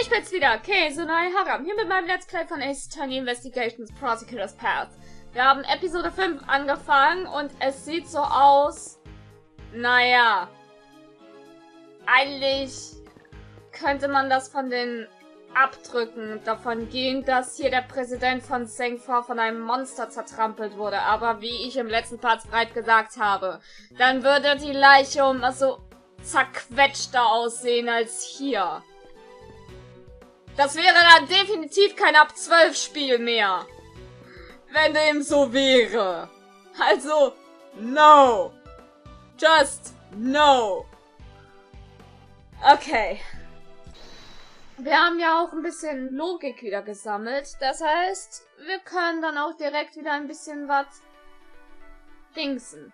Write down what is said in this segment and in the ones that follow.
Ich bin's wieder, Haram, hier mit meinem Let's Play von Ace Attorney Investigations Prosecutor's Path. Wir haben Episode 5 angefangen und es sieht so aus, naja, eigentlich könnte man das von den Abdrücken davon gehen, dass hier der Präsident von Sengfor von einem Monster zertrampelt wurde, aber wie ich im letzten Part breit gesagt habe, dann würde die Leiche so zerquetschter aussehen als hier. Das wäre dann definitiv kein ab 12 Spiel mehr. Wenn dem so wäre. Also, no. Just no. Okay. Wir haben ja auch ein bisschen Logik wieder gesammelt. Das heißt, wir können dann auch direkt wieder ein bisschen was dingsen.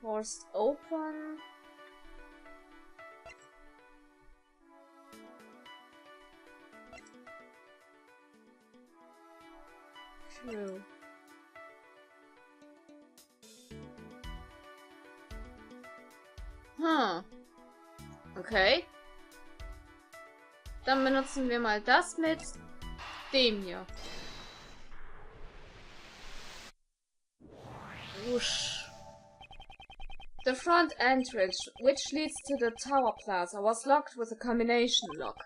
Forced open. True. Okay. Dann benutzen wir mal das mit dem hier. Whoosh. The front entrance, which leads to the tower plaza, was locked with a combination lock.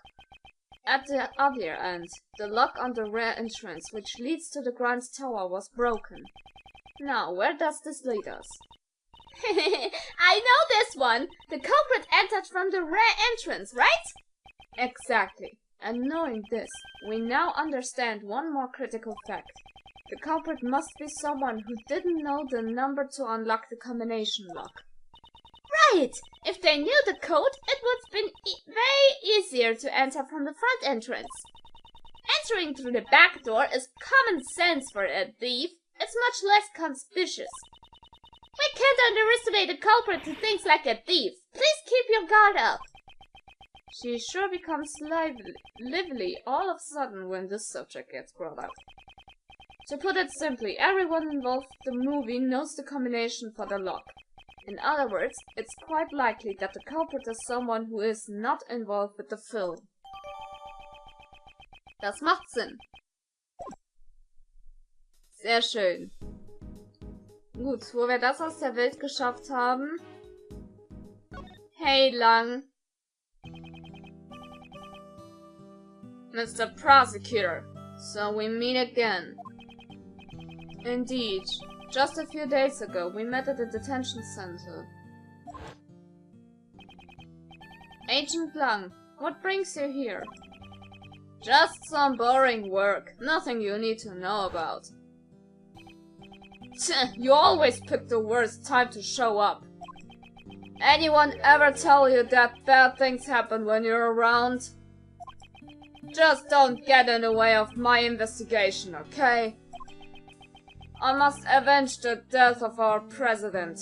At the other end, the lock on the rear entrance, which leads to the ground tower, was broken. Now, where does this lead us? I know this one! The culprit entered from the rear entrance, right? Exactly. And knowing this, we now understand one more critical fact. The culprit must be someone who didn't know the number to unlock the combination lock. Right! If they knew the code, it would have been very easier to enter from the front entrance. Entering through the back door is common sense for a thief. It's much less conspicuous. We can't underestimate the culprit who thinks like a thief. Please keep your guard up. She sure becomes lively all of a sudden when this subject gets brought up. To put it simply, everyone involved in the movie knows the combination for the lock. In other words, it's quite likely that the culprit is someone who is not involved with the film. Das macht Sinn. Sehr schön. Gut, wo wir das aus der Welt geschafft haben. Hey, Lang. Mr. Prosecutor, so we meet again. Indeed. Just a few days ago, we met at the detention center. Agent Blarg, what brings you here? Just some boring work. Nothing you need to know about. You always pick the worst time to show up. Anyone ever tell you that bad things happen when you're around? Just don't get in the way of my investigation, okay? I must avenge the death of our president.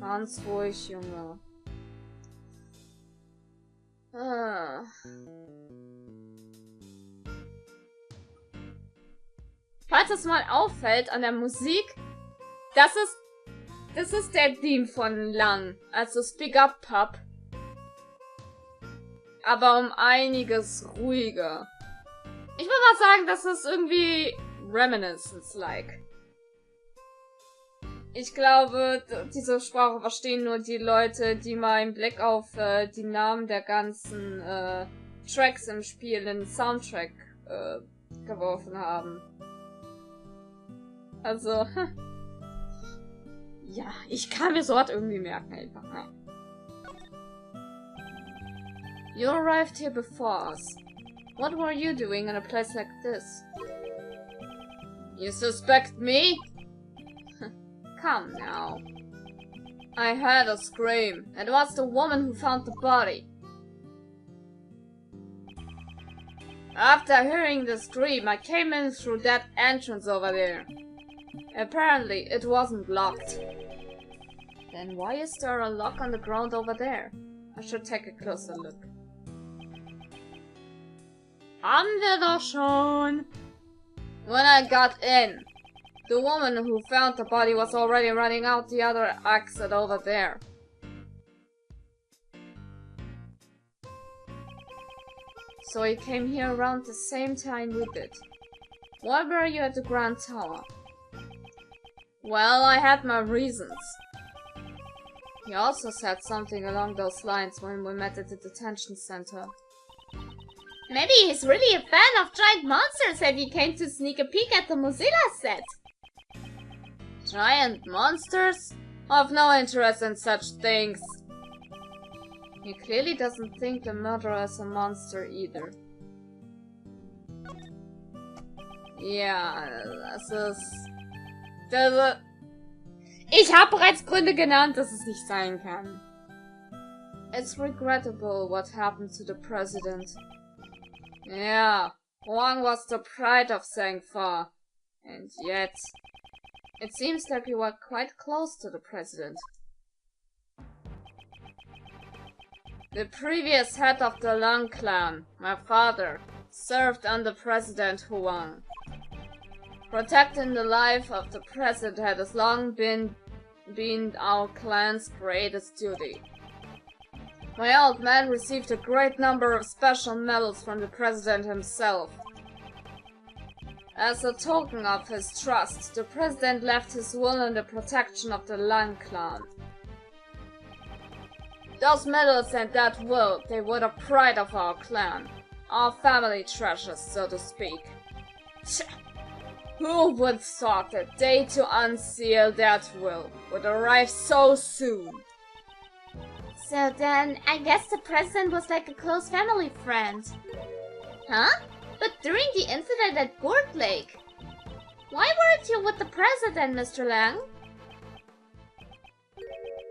Ganz ruhig, Junge. Falls es mal auffällt an der Musik, das ist der Theme von Lang, also Speak Up Pub. Aber um einiges ruhiger. Ich würde mal sagen, das ist irgendwie Reminiscence-like. Ich glaube, diese Sprache verstehen nur die Leute, die mal einen Blick auf die Namen der ganzen Tracks im Spiel, den Soundtrack geworfen haben. Also, ja, ich kann mir sowas irgendwie merken einfach. Ne? You arrived here before us. What were you doing in a place like this? You suspect me? Come now. I heard a scream. It was the woman who found the body. After hearing the scream, I came in through that entrance over there. Apparently, it wasn't locked. Then why is there a lock on the ground over there? I should take a closer look. Haben wir doch schon. When I got in, the woman who found the body was already running out the other exit over there. so he came here around the same time we did. Why were you at the Grand Tower? Well, I had my reasons. He also said something along those lines when we met at the detention center. Maybe he's really a fan of giant monsters and he came to sneak a peek at the Mozilla set. Giant monsters? I've no interest in such things. He clearly doesn't think the murderer is a monster either. Ja, Ich habe bereits Gründe genannt, dass es nicht sein kann. It's regrettable what happened to the president. Yeah, Huang was the pride of Zhengfa. And yet, it seems like you were quite close to the president. The previous head of the Lang clan, my father, served under President Huang. Protecting the life of the president has long been our clan's greatest duty. My old man received a great number of special medals from the president himself. As a token of his trust, the president left his will in the protection of the Lang clan. Those medals and that will, they were the pride of our clan. Our family treasures, so to speak. Who would thought the day to unseal that will would arrive so soon? So then, I guess the president was like a close family friend. Huh? But during the incident at Gourd Lake, why weren't you with the president, Mr. Lang?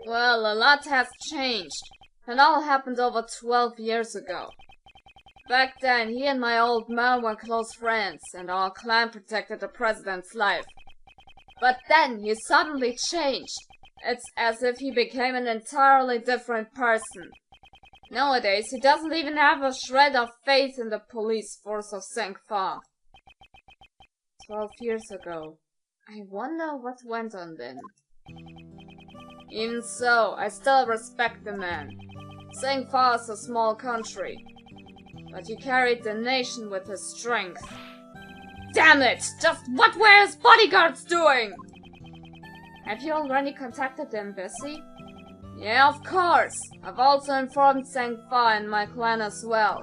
Well, a lot has changed. It all happened over 12 years ago. Back then, he and my old man were close friends, and our clan protected the president's life. But then, he suddenly changed. It's as if he became an entirely different person. Nowadays, he doesn't even have a shred of faith in the police force of Zhengfa. 12 years ago. I wonder what went on then. Even so, I still respect the man. Zhengfa is a small country, but he carried the nation with his strength. Damn it! Just what were his bodyguards doing? Have you already contacted the embassy? Yeah, of course. I've also informed Zhengfa and my clan as well.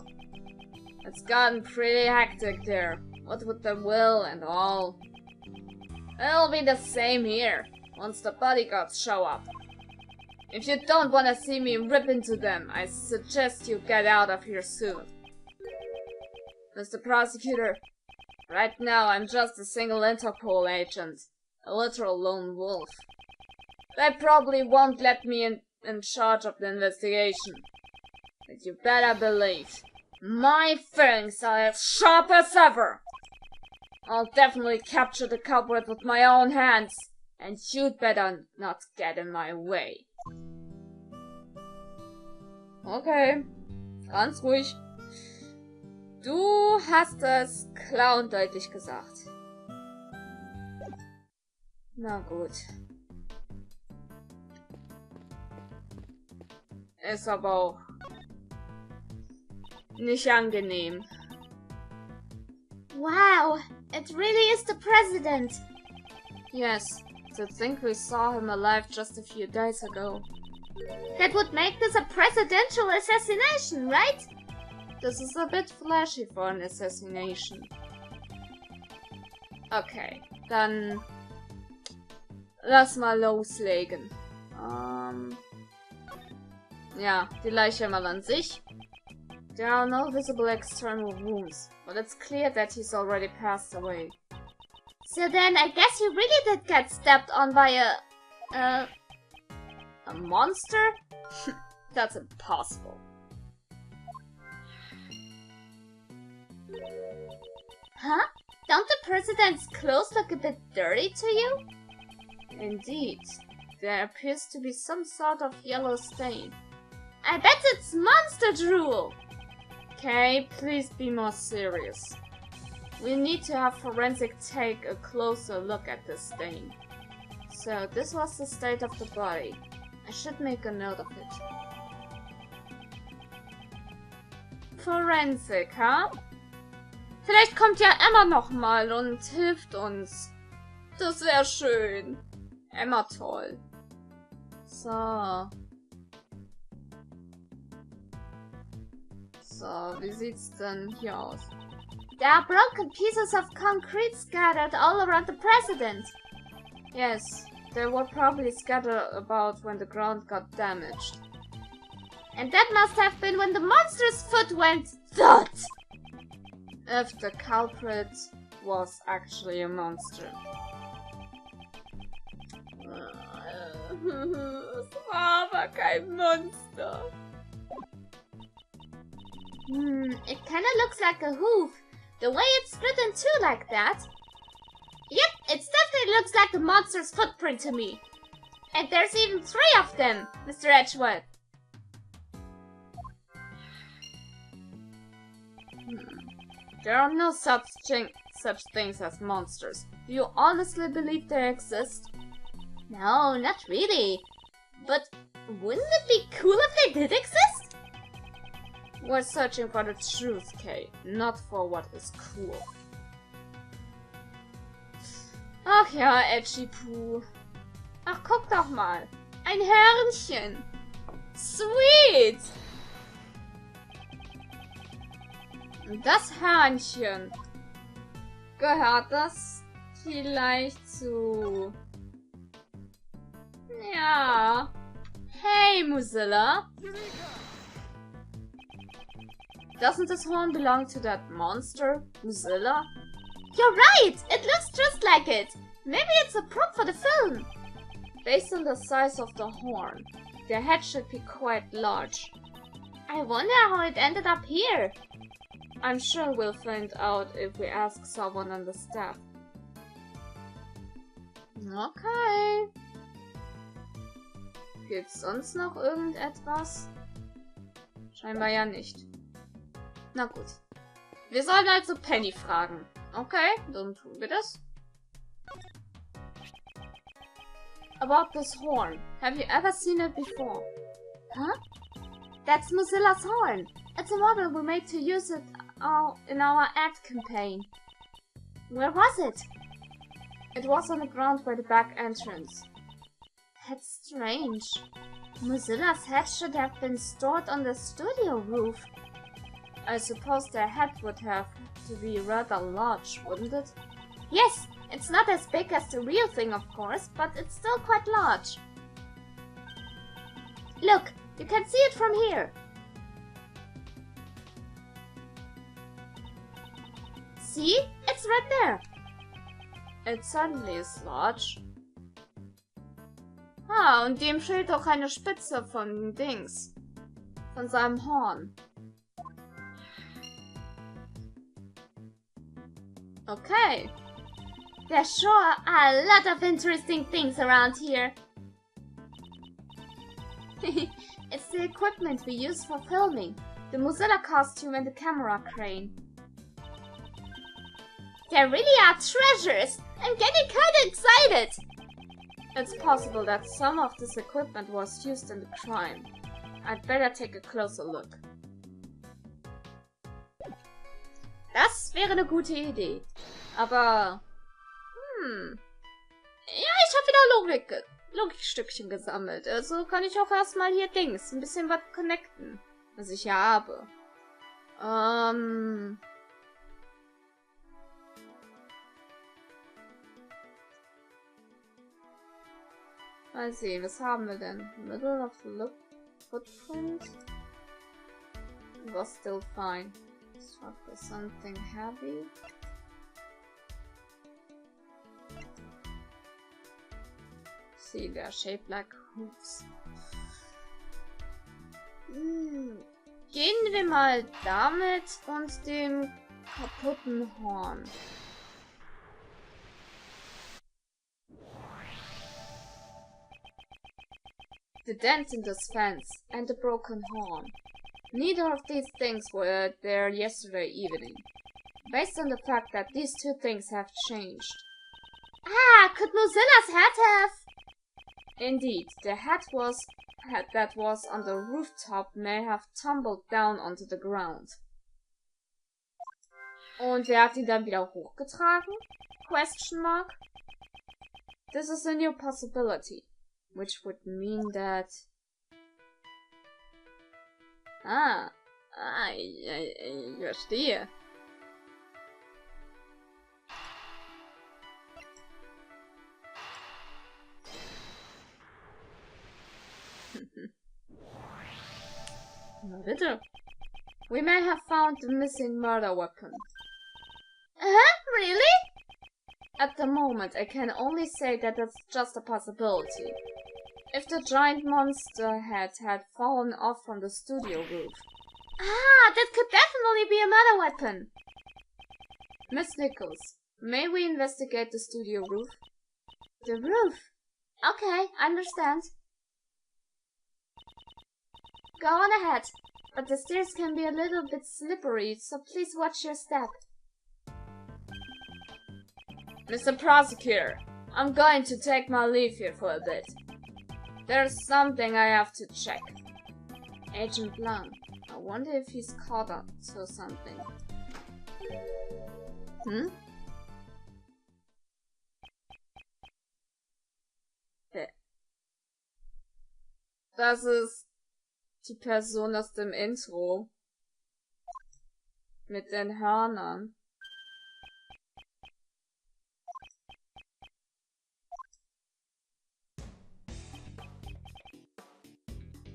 It's gotten pretty hectic there, what with the will and all. It'll be the same here, once the bodyguards show up. If you don't want to see me rip into them, I suggest you get out of here soon. Mr. Prosecutor, right now I'm just a single Interpol agent, a literal lone wolf. They probably won't let me in charge of the investigation. But you better believe, my fangs are as sharp as ever. I'll definitely capture the culprit with my own hands, and you'd better not get in my way. Okay, ganz ruhig. Du hast es klar und deutlich gesagt. Na gut. Ist aber auch nicht angenehm. Wow, it really is the president. Yes, to think we saw him alive just a few days ago. That would make this a presidential assassination, right? This is a bit flashy for an assassination. Okay, dann lass mal loslegen. Ja, die Leiche mal an sich. There are no visible external wounds, but it's clear that he's already passed away. So then I guess he really did get stepped on by a monster? That's impossible. Huh? Don't the president's clothes look a bit dirty to you? Indeed. There appears to be some sort of yellow stain. I bet it's monster drool! Okay, please be more serious. We need to have forensic take a closer look at this stain. So, this was the state of the body. I should make a note of it. Forensik, ha? Vielleicht kommt ja Emma noch mal und hilft uns. Das wäre schön. Emma toll. So. So, wie sieht's denn hier aus? There are broken pieces of concrete scattered all around the president. Yes, they were probably scattered about when the ground got damaged. And that must have been when the monster's foot went thud! If the culprit was actually a monster. Es war aber kein Monster. It kinda looks like a hoof. The way it's split in two like that. Yep, it definitely looks like the monster's footprint to me. And there's even 3 of them, Mr. Edgeworth. There are no such things as monsters. Do you honestly believe they exist? No, not really. But wouldn't it be cool if they did exist? We're searching for the truth, Kay, not for what is cool. Ach ja, Edgy Poo. Ach, guck doch mal. Ein Hörnchen. Sweet. Das Hörnchen. Gehört das vielleicht zu... Ja. Hey, Mozilla. Doesn't this horn belong to that monster, Mozilla? You're right! It looks just like it! Maybe it's a prop for the film! Based on the size of the horn, the head should be quite large. I wonder how it ended up here. I'm sure we'll find out if we ask someone on the staff. Okay. Gibt's sonst noch irgendetwas? Scheinbar ja nicht. Na gut. Wir sollen also Penny fragen. Okay, dann tun wir das. About this horn. Have you ever seen it before? Huh? That's Mozilla's horn. It's a model we made to use it in our ad campaign. Where was it? It was on the ground by the back entrance. That's strange. Mozilla's head should have been stored on the studio roof. I suppose their head would have to be rather large, wouldn't it? Yes, it's not as big as the real thing, of course, but it's still quite large. Look, you can see it from here. See? It's right there. It certainly is large. Ah, und dem fehlt auch eine Spitze von Dings. Von seinem Horn. Okay. There sure are a lot of interesting things around here. It's the equipment we use for filming. The Mozilla costume and the camera crane. There really are treasures! I'm getting kinda excited! It's possible that some of this equipment was used in the crime. I'd better take a closer look. Das wäre eine gute Idee. Aber... Ja, ich habe wieder Logikstückchen gesammelt. Also kann ich auch erstmal hier Dings. Ein bisschen was connecten. Was ich ja habe. Mal sehen, was haben wir denn? Middle of the footprint? Was still fine. Struck with something heavy. See, they're shaped like hooves. Gehen wir mal damit und dem kaputten Horn. The dent in this fence and the broken horn. Neither of these things were there yesterday evening. Based on the fact that these 2 things have changed. Ah, could Mozilla's head have? Indeed, the head that was on the rooftop may have tumbled down onto the ground. Und wer hat ihn dann wieder hochgetragen? Question mark. This is a new possibility, which would mean that... ich verstehe. Na bitte. We may have found the missing murder weapon. Really? At the moment, I can only say that it's just a possibility. If the giant monster head had fallen off from the studio roof. That could definitely be a murder weapon. Miss Nichols, may we investigate the studio roof? The roof? Okay, understand. Go on ahead, but the stairs can be a little bit slippery, so please watch your step. Mr. Prosecutor, I'm going to take my leave here for a bit. There's something I have to check. Agent Blanc, I wonder if he's caught up to something. Das ist die Person aus dem Intro. Mit den Hörnern.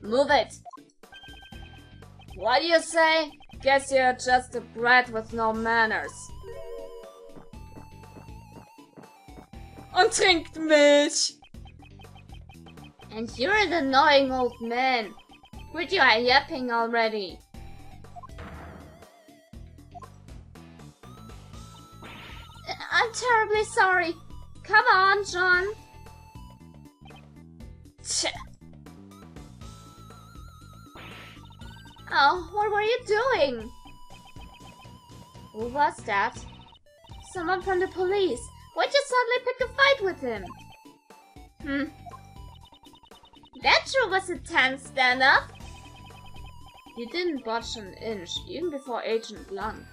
Move it! What do you say? Guess you're just a brat with no manners. Und trinkt Milch! And you're an annoying old man. Quit your yapping already. I'm terribly sorry. Come on, John. Oh, what were you doing? Who was that? Someone from the police. Why'd you suddenly pick a fight with him? That sure was a tense stand-up. He didn't budge an inch, even before Agent Blanc.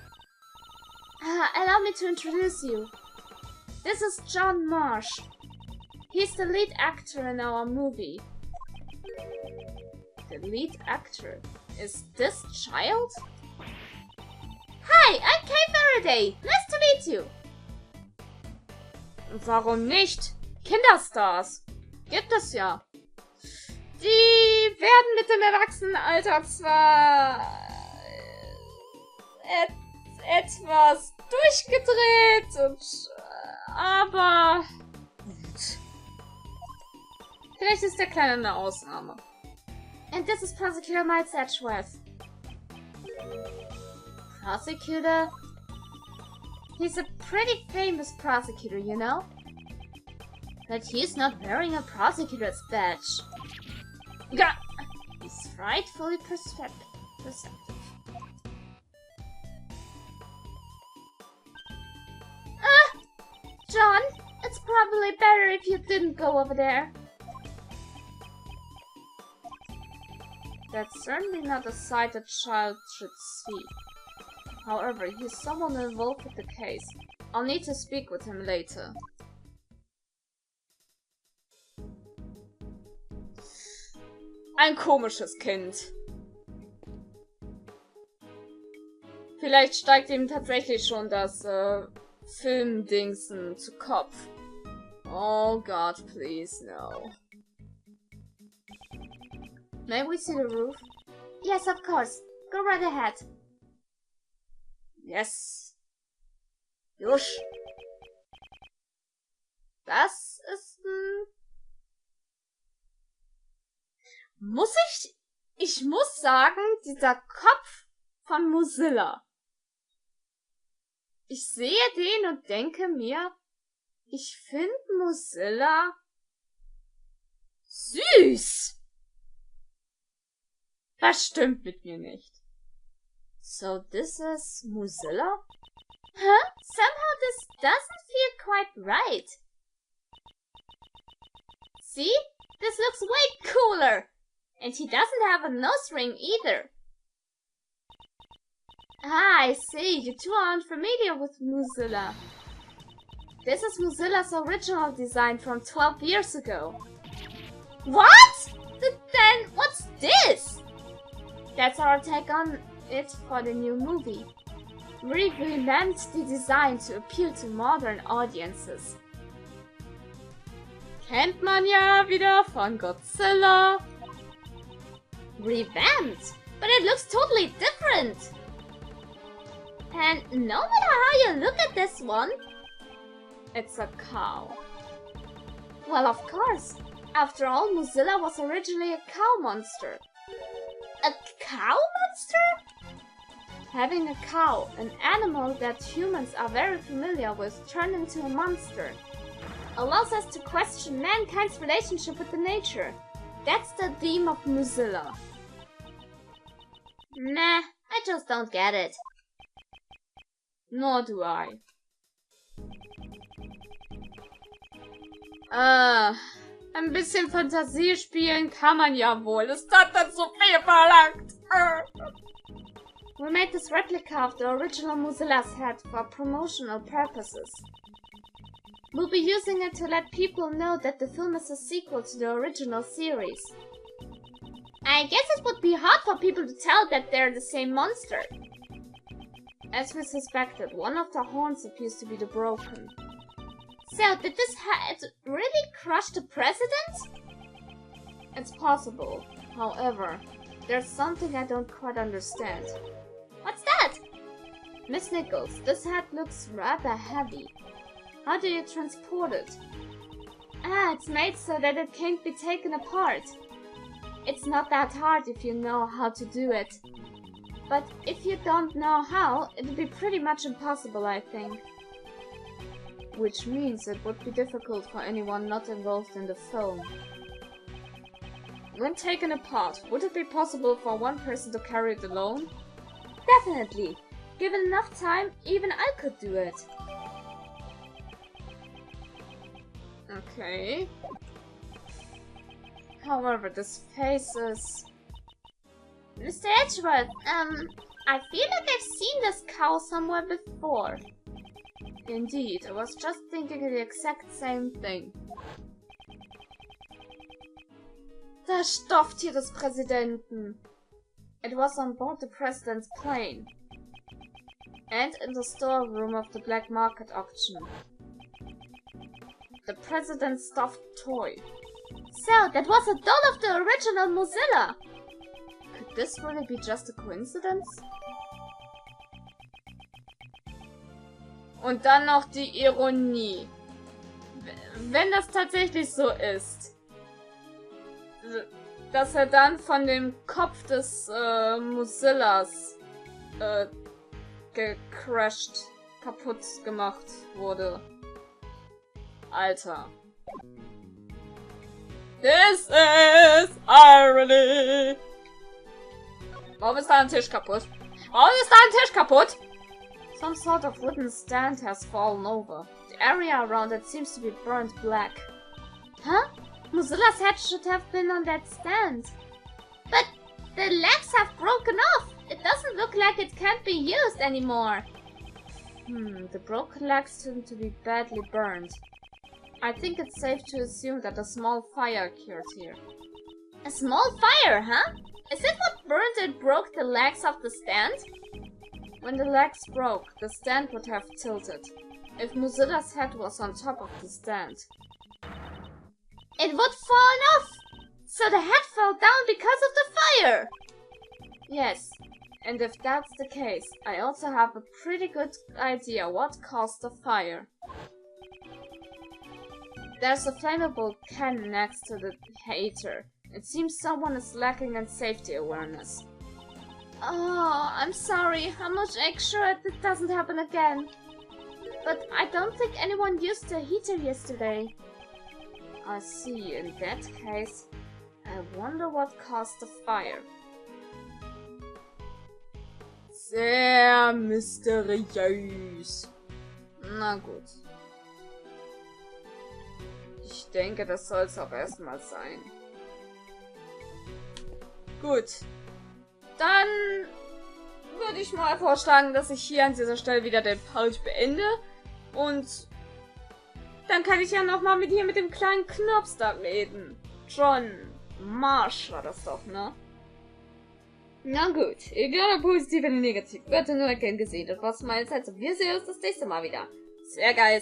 Allow me to introduce you. This is John Marsh. He's the lead actor in our movie. The lead actor? Is this child? Hi, I'm Kay Faraday. Nice to meet you. Warum nicht? Kinderstars. Gibt es ja. Die werden mit dem Erwachsenenalter zwar etwas durchgedreht aber vielleicht ist der Kleine eine Ausnahme. And this is Prosecutor Miles Edgeworth. Prosecutor? He's a pretty famous prosecutor, you know? But he's not wearing a prosecutor's badge. He's frightfully perceptive. John, it's probably better if you didn't go over there. That's certainly not a sight a child should see. However, he's someone involved with the case. I'll need to speak with him later. Ein komisches Kind. Vielleicht steigt ihm tatsächlich schon das Filmdingsen zu Kopf. Oh God, please, no. May we see the roof? Yes, of course. Go right ahead. Yes. Jusch. Das ist Ich muss sagen, dieser Kopf von Mozilla. Ich sehe den und denke mir, ich finde Mozilla süß. Das stimmt mit mir nicht. So this is Mozilla? Huh? Somehow this doesn't feel quite right. See? This looks way cooler. And he doesn't have a nose ring either. Ah, I see. You two aren't familiar with Mozilla. This is Mozilla's original design from 12 years ago. What? Then what's this? That's our take on it for the new movie. We revamped the design to appeal to modern audiences. Kennt man ja wieder von Godzilla. Revamped? But it looks totally different. And no matter how you look at this one, it's a cow. Well, of course. After all, Mozilla was originally a cow monster. A cow monster? Having a cow, an animal that humans are very familiar with, turned into a monster, allows us to question mankind's relationship with the nature. That's the theme of Mozilla. Meh, I just don't get it. Nor do I. Ein bisschen Fantasie spielen kann man ja wohl. Ist das denn so viel verlangt? We made this replica of the original Mozilla's head for promotional purposes. We'll be using it to let people know that the film is a sequel to the original series. I guess it would be hard for people to tell that they're the same monster. As we suspected, one of the horns appears to be the broken. So, did this head really crush the president? It's possible. However, there's something I don't quite understand. What's that? Miss Nichols, this head looks rather heavy. How do you transport it? It's made so that it can't be taken apart. It's not that hard if you know how to do it. But if you don't know how, it would be pretty much impossible, I think. Which means it would be difficult for anyone not involved in the film. When taken apart, would it be possible for one person to carry it alone? Definitely. Given enough time, even I could do it. Okay. However, this face is... Mr. Edgeworth, I feel like I've seen this cow somewhere before. Indeed, I was just thinking the exact same thing. Das Stofftier des Präsidenten. It was on board the president's plane. And in the storeroom of the black market auction. The president's stuffed toy. So, that was a doll of the original Mozilla. Could this really be just a coincidence? Und dann noch die Ironie. Wenn das tatsächlich so ist, dass er dann von dem Kopf des Mozillas gecrashed, kaputt gemacht wurde. Alter. This is irony. Warum ist da ein Tisch kaputt? Warum ist da ein Tisch kaputt? Some sort of wooden stand has fallen over. The area around it seems to be burnt black. Huh? Mozilla's head should have been on that stand. But the legs have broken off. It doesn't look like it can't be used anymore. The broken legs seem to be badly burned. I think it's safe to assume that a small fire occurred here. A small fire, huh? Is it what burned and broke the legs of the stand? When the legs broke, the stand would have tilted. If Mozilla's head was on top of the stand, it would fall off! So the head fell down because of the fire! Yes, and if that's the case, I also have a pretty good idea what caused the fire. There's a flammable can next to the heater. It seems someone is lacking in safety awareness. Oh, I'm sorry. I'll make sure it doesn't happen again. But I don't think anyone used the heater yesterday. I see. In that case, I wonder what caused the fire. Sehr mysteriös. Na gut. Ich denke, das soll es auch erstmal sein. Gut. Dann würde ich mal vorschlagen, dass ich hier an dieser Stelle wieder den Part beende. Und dann kann ich ja nochmal mit dem kleinen Knops da reden. John Marsh war das doch, ne? Na gut, egal ob positiv oder negativ, wird nur gern gesehen. Das war's meinerseits und wir sehen uns das nächste Mal wieder. Sehr geil.